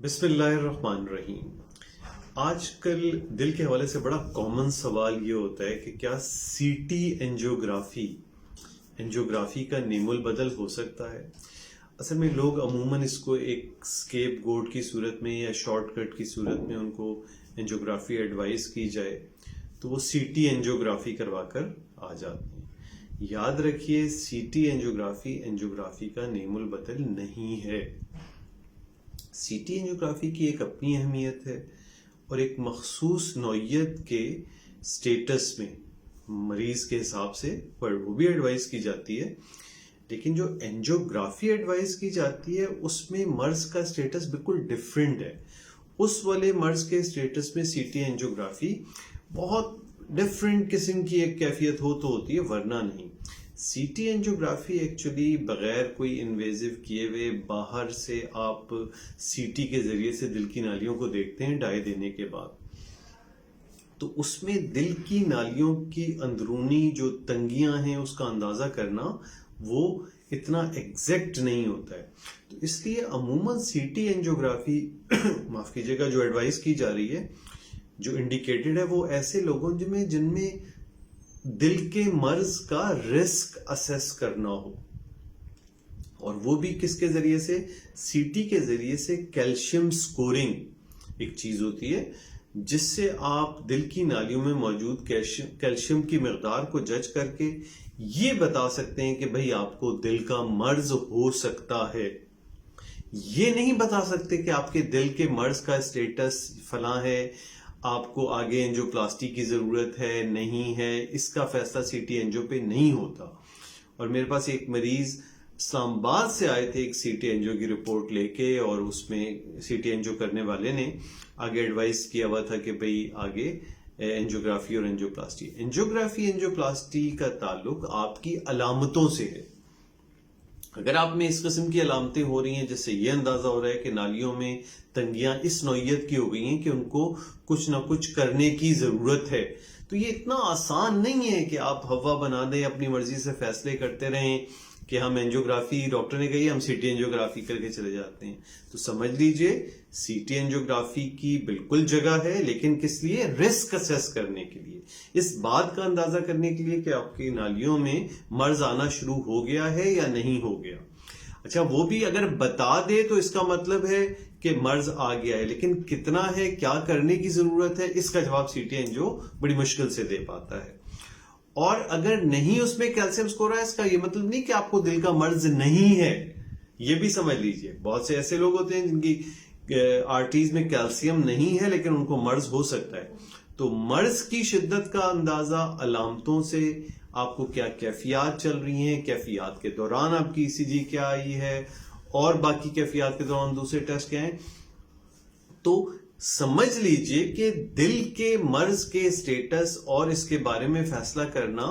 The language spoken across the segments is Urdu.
بسم اللہ الرحمن الرحیم۔ آج کل دل کے حوالے سے بڑا کامن سوال یہ ہوتا ہے کہ کیا سی ٹی اینجیوگرافی کا نیم البدل ہو سکتا ہے؟ اصل میں لوگ عموماً اس کو ایک اسکیپ گوٹ کی صورت میں یا شارٹ کٹ کی صورت میں ان کو اینجیوگرافی ایڈوائز کی جائے تو وہ سی ٹی اینجیوگرافی کروا کر آ جاتے ہیں۔ یاد رکھیے، سی ٹی اینجیوگرافی کا نیم البدل نہیں ہے۔ سی ٹی اینجیوگرافی کی ایک اپنی اہمیت ہے اور ایک مخصوص نوعیت کے سٹیٹس میں مریض کے حساب سے وہ بھی ایڈوائز کی جاتی ہے، لیکن جو اینجیوگرافی ایڈوائز کی جاتی ہے اس میں مرض کا سٹیٹس بالکل ڈیفرنٹ ہے۔ اس والے مرض کے سٹیٹس میں سی ٹی اینجیوگرافی بہت ڈیفرنٹ قسم کی ایک کیفیت ہو تو ہوتی ہے، ورنہ نہیں۔ سی ٹی اینجیوگرافی ایکچولی بغیر کوئی انویزو کیے ہوئے باہر سے آپ سی ٹی کے ذریعے سے دل کی نالیوں کو دیکھتے ہیں ڈائی دینے کے بعد، تو اس میں دل کی نالیوں کی اندرونی جو تنگیاں ہیں اس کا اندازہ کرنا وہ اتنا ایگزیکٹ نہیں ہوتا ہے۔ تو اس لیے عموماً سی ٹی اینجیوگرافی معاف کیجیے گا جو ایڈوائز کی جا رہی ہے، جو انڈیکیٹڈ ہے، وہ ایسے لوگوں جن میں دل کے مرض کا رسک اسیس کرنا ہو، اور وہ بھی کس کے ذریعے سے؟ سی ٹی کے ذریعے سے۔ کیلشیم سکورنگ ایک چیز ہوتی ہے جس سے آپ دل کی نالیوں میں موجود کیلشیم کی مقدار کو جج کر کے یہ بتا سکتے ہیں کہ بھئی آپ کو دل کا مرض ہو سکتا ہے۔ یہ نہیں بتا سکتے کہ آپ کے دل کے مرض کا اسٹیٹس فلاں ہے، آپ کو آگے اینجیوپلاسٹی کی ضرورت ہے نہیں ہے، اس کا فیصلہ سی ٹی اینجیو پہ نہیں ہوتا۔ اور میرے پاس ایک مریض اسلام آباد سے آئے تھے ایک سی ٹی اینجیو کی رپورٹ لے کے، اور اس میں سی ٹی اینجیو کرنے والے نے آگے ایڈوائز کیا ہوا تھا کہ بھئی آگے اینجیوگرافی اور اینجیوپلاسٹی کا تعلق آپ کی علامتوں سے ہے۔ اگر آپ میں اس قسم کی علامتیں ہو رہی ہیں جس سے یہ اندازہ ہو رہا ہے کہ نالیوں میں تنگیاں اس نوعیت کی ہو گئی ہیں کہ ان کو کچھ نہ کچھ کرنے کی ضرورت ہے، تو یہ اتنا آسان نہیں ہے کہ آپ ہوا بنا دیں، اپنی مرضی سے فیصلے کرتے رہیں کہ ہم اینجیوگرافی، ڈاکٹر نے کہی ہم سی ٹی اینجیوگرافی کر کے چلے جاتے ہیں۔ تو سمجھ لیجئے سی ٹی اینجیوگرافی کی بالکل جگہ ہے، لیکن کس لیے؟ رسک اسیس کرنے کے لیے، اس بات کا اندازہ کرنے کے لیے کہ آپ کی نالیوں میں مرض آنا شروع ہو گیا ہے یا نہیں ہو گیا۔ اچھا، وہ بھی اگر بتا دے تو اس کا مطلب ہے کہ مرض آ گیا ہے، لیکن کتنا ہے، کیا کرنے کی ضرورت ہے، اس کا جواب سی ٹی اینجیو بڑی مشکل سے دے پاتا ہے۔ اور اگر نہیں اس میں کیلشیم سکور ہے، اس کا یہ مطلب نہیں کہ آپ کو دل کا مرض نہیں ہے، یہ بھی سمجھ لیجئے۔ بہت سے ایسے لوگ ہوتے ہیں جن کی آرٹریز میں کیلشیم نہیں ہے لیکن ان کو مرض ہو سکتا ہے۔ تو مرض کی شدت کا اندازہ علامتوں سے، آپ کو کیا کیفیات چل رہی ہیں، کیفیات کے دوران آپ کی ای سی جی کیا آئی ہے، اور باقی کیفیات کے دوران دوسرے ٹیسٹ کیا ہیں، تو سمجھ لیجئے کہ دل کے مرض کے سٹیٹس اور اس کے بارے میں فیصلہ کرنا،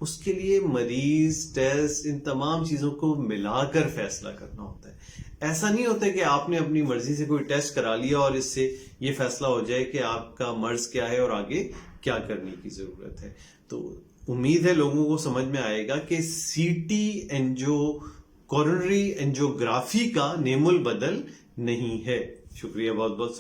اس کے لیے مریض، ٹیسٹ، ان تمام چیزوں کو ملا کر فیصلہ کرنا ہوتا ہے۔ ایسا نہیں ہوتا کہ آپ نے اپنی مرضی سے کوئی ٹیسٹ کرا لیا اور اس سے یہ فیصلہ ہو جائے کہ آپ کا مرض کیا ہے اور آگے کیا کرنے کی ضرورت ہے۔ تو امید ہے لوگوں کو سمجھ میں آئے گا کہ سی ٹی کورونری اینجیوگرافی کا نیم البدل نہیں ہے۔ شکریہ بہت بہت۔